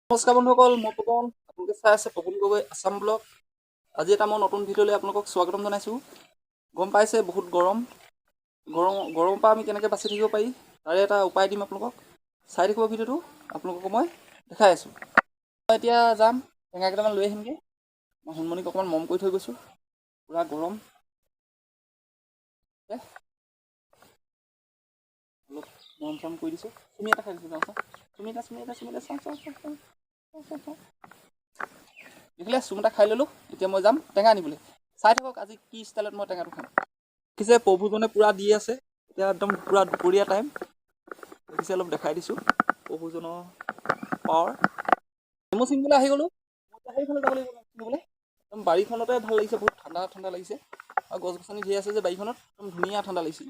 নমস্কাৰ বন্ধুসকল, মই পৱন। আপোনালোকে চাই আছে পৱন গগৈ আছাম ব্লগ। আজি এটা মই নতুন ভিডিঅ'লৈ আপোনালোকক স্বাগতম জনাইছোঁ। গম পাইছে বহুত গৰমৰ পৰা আমি কেনেকৈ বাচি থাকিব পাৰি তাৰে এটা উপায় দিম আপোনালোকক। চাই থাকিব ভিডিঅ'টো, আপোনালোকক মই দেখাই আছোঁ। মই এতিয়া যাম টেঙা কেইটামান লৈ আহিমগৈ। মই সোণমণিক অকণমান মৰম কৰি থৈ গৈছোঁ, পূৰা গৰম। অলপ মৰম চৰম কৰি দিছোঁ। চুমি এটা খাই দিছোঁ, চাওঁ চুমি এটা চাওঁ। দেখিলে চুম এটা খাই ল'লোঁ। এতিয়া মই যাম টেঙা আনিবলৈ। চাই থাকক আজি কি ষ্টাইলত মই টেঙাটো খাম। দেখিছে প্ৰভুজনে পূৰা দি আছে। এতিয়া একদম পূৰা দুপৰীয়া টাইম। দেখিছে, অলপ দেখাই দিছোঁ প্ৰভুজনৰ পাৱাৰ। নেমু ছিঙিবলৈ আহি গ'লোঁ। সেইফালে যাব লাগিব ছিঙিবলৈ। একদম বাৰীখনতে ভাল লাগিছে, বহুত ঠাণ্ডা ঠাণ্ডা লাগিছে। আৰু গছ গছনি ধেৰ আছে যে বাৰীখনত, একদম ধুনীয়া ঠাণ্ডা লাগিছে।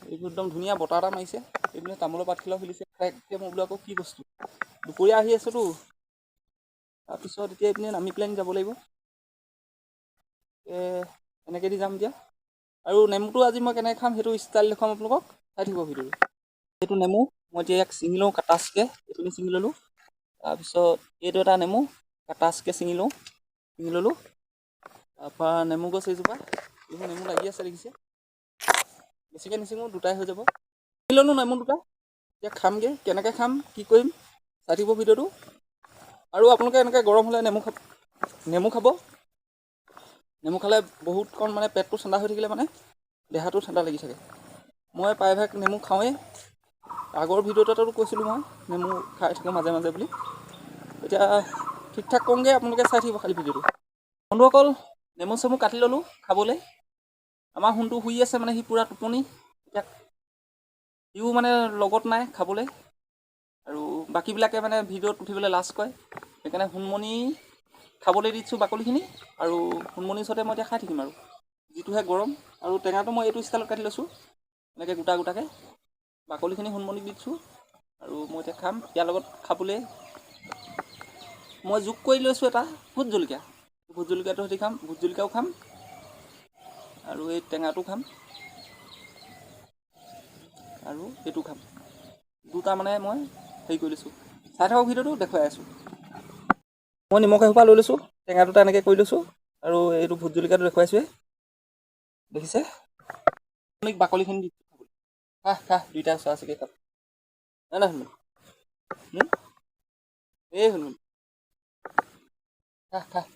এইবোৰ একদম ধুনীয়া বতাহ এটা মাৰিছে। এইপিনে তামোলৰ পাতখিলাও ফুলিছে। মই বোলো আকৌ কি বস্তু, দুপৰীয়া আহি আছোঁতো। তাৰপিছত এতিয়া এইপিনে নামি পেলাই যাব লাগিব। এনেকৈ দি যাম এতিয়া। আৰু নেমুটো আজি মই কেনেকৈ খাম সেইটো ষ্টাইল দেখুৱাম আপোনালোকক। চাই থাকিব ভিডিঅ'টো। এইটো নেমু মই এতিয়া ইয়াক ছিঙি লওঁ কাটাচকৈ। এইখিনি ছিঙি ল'লোঁ। তাৰপিছত এইটো এটা নেমু কাটাচকৈ ছিঙি ল'লোঁ। তাৰপৰা নেমু গছ এজোপা, এইবোৰ নেমু লাগি আছে দেখিছে। বেছিকৈ নিছিঙো, দুটাই হৈ যাব। ছিঙি ল'লোঁ নেমু দুটা। এতিয়া খামগৈ, কেনেকৈ খাম কি কৰিম চাই থাকিব ভিডিঅ'টো। আৰু আপোনালোকে এনেকৈ গৰম হ'লে নেমু খাব। নেমু খালে বহুতকণ মানে পেটটো ঠাণ্ডা হৈ থাকিলে মানে দেহাটো ঠাণ্ডা লাগি থাকে। মই প্ৰায়ভাগ নেমু খাওঁৱেই। আগৰ ভিডিঅ'টো এটাতো কৈছিলোঁ মই নেমু খাই থাকোঁ মাজে মাজে বুলি। এতিয়া ঠিক ঠাক কৰোঁগৈ, আপোনালোকে চাই থাকিব খালি ভিডিঅ'টো। বন্ধুসকল, নেমু চেমু কাটি ল'লোঁ খাবলৈ। আমাৰ সোণটো শুই আছে, মানে সি পূৰা টোপনি। এতিয়া সিও মানে লগত নাই খাবলৈ। আৰু বাকীবিলাকে মানে ভিডিঅ'ত উঠিবলৈ লাজ কৰে। সেইকাৰণে সোণমণি খাবলৈ দিছোঁ বাকলিখিনি। আৰু সোণমণিৰ ওচৰতে মই এতিয়া খাই থাকিম আৰু। যিটোহে গৰম। আৰু টেঙাটো মই এইটো ষ্টাইলত কাটি লৈছোঁ, এনেকৈ গোটা গোটাকৈ। বাকলিখিনি সোণমণিক দি দিছোঁ। আৰু মই এতিয়া খাম। ইয়াৰ লগত খাবলৈ মই যোগ কৰি লৈছোঁ এটা ভোট জলকীয়া। ভোট জলকীয়াটো সৈতে খাম, ভোট জলকীয়াও খাম। আৰু এই টেঙাটো খাম। আৰু এইটো খাম। দুটা মানে মই হেৰি কৰি লৈছোঁ। চাই থাকক ভিডিঅ'টো, দেখুৱাই আছোঁ। মই নিমখ এসোপা লৈ লৈছোঁ, টেঙা দুটা এনেকৈ কৰি লৈছোঁ। আৰু এইটো ভোট জলকীয়াটো দেখুৱাইছোঁৱে, দেখিছে। বাকলিখিনি দি খা দুইটা চোৱা চিগি খাম। নাই শুন এই শুন খা থাক।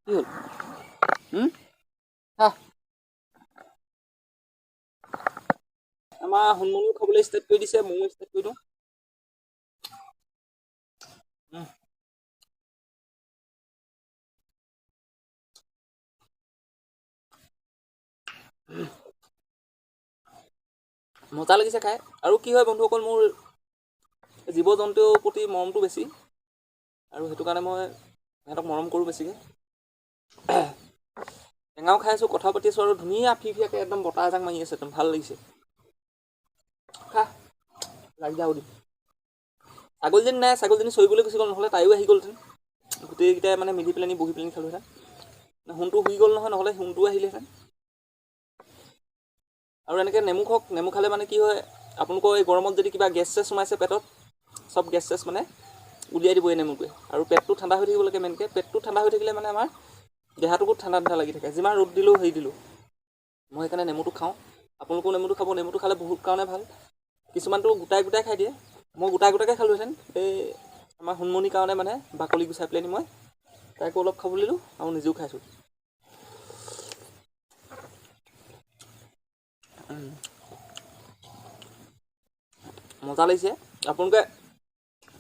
কি হ'ল? খা। আমাৰ সোণমণিও খাবলৈ ষ্টাৰ্ট কৰি দিছে, ময়ো ষ্টাৰ্ট কৰি দিওঁ। মজা লাগিছে খাই। আৰু কি হয় বন্ধুসকল, মোৰ জীৱ জন্তুৰ প্ৰতি মৰমটো বেছি। আৰু সেইটো কাৰণে মই সিহঁতক মৰম কৰোঁ বেছিকৈ। টেঙাও খাই আছোঁ, কথা পাতি আছোঁ, আৰু ধুনীয়া ফিৰফিৰিয়াকৈ একদম বতাহ এজাক মাৰি আছে, একদম ভাল লাগিছে। খা লাগি যা উঠি। ছাগলীজনী নাই, ছাগলীজনী চৰিবলৈ গুচি গ'ল, নহ'লে তাইও আহি গ'লহেঁতেন। গোটেইকেইটাই মানে মিলি পেলাই বহি পেলাই খালোঁহেঁতেন। সোণটো শুই গ'ল নহয়, নহ'লে সোণটোও আহিলেহেঁতেন। আৰু এনেকৈ নেমু খাওক। নেমু খালে মানে কি হয়, আপোনালোকৰ এই গৰমত যদি কিবা গেছ চেছ সোমাইছে পেটত, চব গেছ চেছ মানে উলিয়াই দিব এই নেমুটোৱে। আৰু পেটটো ঠাণ্ডা হৈ থাকিব লাগে মেইনকৈ। পেটটো ঠাণ্ডা হৈ থাকিলে মানে আমাৰ দেহাটো বহুত ঠাণ্ডা ঠাণ্ডা লাগি থাকে, যিমান ৰ'দ দিলেও হেৰি দিলোঁ। মই সেইকাৰণে নেমুটো খাওঁ। আপোনালোকেও নেমুটো খাব। নেমুটো খালে বহুত কাৰণে ভাল। কিছুমানটো গোটাই গোটাই খাই দিয়ে। মই গোটাই গোটাকৈ খালোঁহেঁতেন। এই আমাৰ সোণমণিৰ কাৰণে মানে বাকলি গুচাই পেলাই নি মই তাইকো অলপ খাবলৈ দিলোঁ, আৰু নিজেও খাইছোঁ। মজা লাগিছে। আপোনালোকে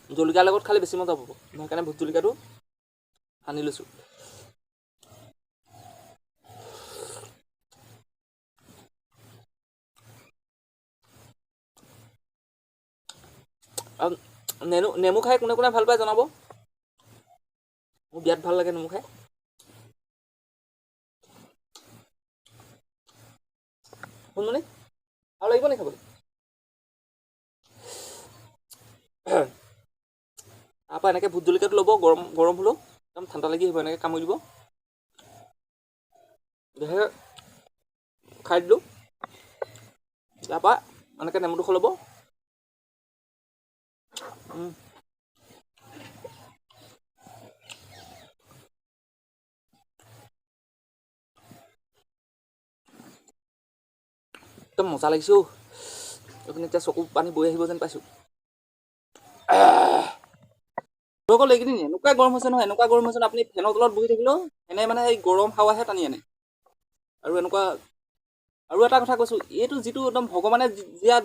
জলকীয়াৰ লগত খালে বেছি মজা পাব। মই সেইকাৰণে ভোট জলকীয়াটো সানি লৈছোঁ। আৰু নেমু খাই কোনে কোনে ভাল পায় জনাব। মোৰ বিৰাট ভাল লাগে নেমু খাই। সোণমণি আৰু লাগিব নি খাবলৈ? তাৰপৰা এনেকৈ ভোট জলকীয়াটো ল'ব, গৰম হ'লেও একদম ঠাণ্ডা লাগি আহিব, এনেকৈ কামুৰি দিব। খাই দিলোঁ। তাৰপৰা এনেকৈ নেমুটো সলাব। একদম মজা লাগিছে। এইপিনে এতিয়া চকু পানী বৈ আহিব যেন পাইছোঁ। গ'ল এইকেইদিন এনেকুৱা গৰম হৈছে নহয়, এনেকুৱা গৰম হৈছে আপুনি ফেনৰ তলত বহি থাকিলেও এনে মানে এই গৰম হাৱাহে টানি আনে। আৰু এনেকুৱা আৰু এটা কথা কৈছোঁ, এইটো যিটো একদম ভগৱানে দিয়া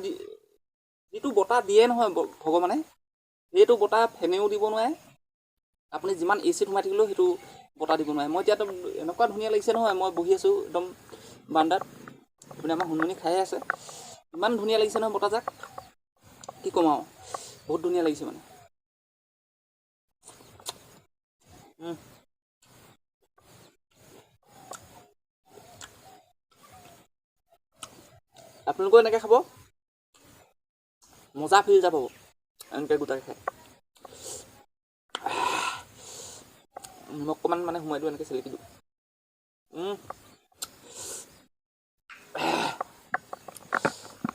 যিটো বতাহ দিয়ে নহয় ভগৱানে, সেইটো বতাহ ফেনেও দিব নোৱাৰে। আপুনি যিমান এ চিত সোমাই থাকিলেও সেইটো বতাহ দিব নোৱাৰে। মই এতিয়া একদম এনেকুৱা ধুনীয়া লাগিছে নহয়, মই বহি আছোঁ একদম বাৰান্দাত। আপুনি আমাৰ হুনমুনি খায়ে আছে, ইমান ধুনীয়া লাগিছে নহয় বতাহজাক, কি ক'ম আৰু বহুত ধুনীয়া লাগিছে মানে। আপোনালোকেও এনেকৈ খাব, মজা ফিল এটা পাব এনেকৈ গোটাকৈ খাই। মোক অকণমান মানে সোমাই দিওঁ, এনেকৈ চেলেকি দিওঁ।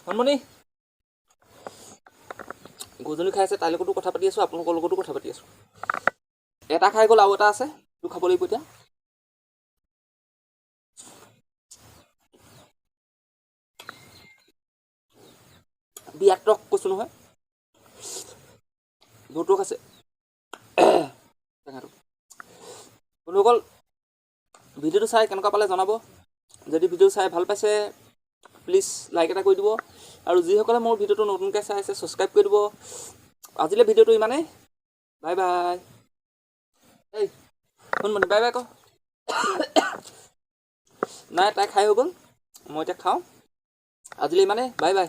হুনমুনি গৰুজনী খাই আছে, তাইৰ লগতো কথা পাতি আছোঁ, আপোনালোকৰ লগতো কথা পাতি আছোঁ। এটা খাই গ'ল, আৰু এটা আছে, সেইটো খাব লাগিব এতিয়া। বিয়াক্তক কৈছোঁ নহয়, বহুতক আছে টেঙাটো। বন্ধুসকল, ভিডিঅ'টো চাই কেনেকুৱা পালে জনাব। যদি ভিডিঅ' চাই ভাল পাইছে প্লিজ লাইক এটা কৰি দিব, আৰু যিসকলে মোৰ ভিডিঅ'টো নতুনকৈ চাই আছে ছাবস্ক্ৰাইব কৰি দিব। আজিলৈ ভিডিঅ'টো ইমানেই, বাই বাই। এই হুনমুনি বাই বাই ক। নাই, তাই খাই হৈ গ'ল, মই এতিয়া খাওঁ। আজিলৈ ইমানেই, বাই বাই।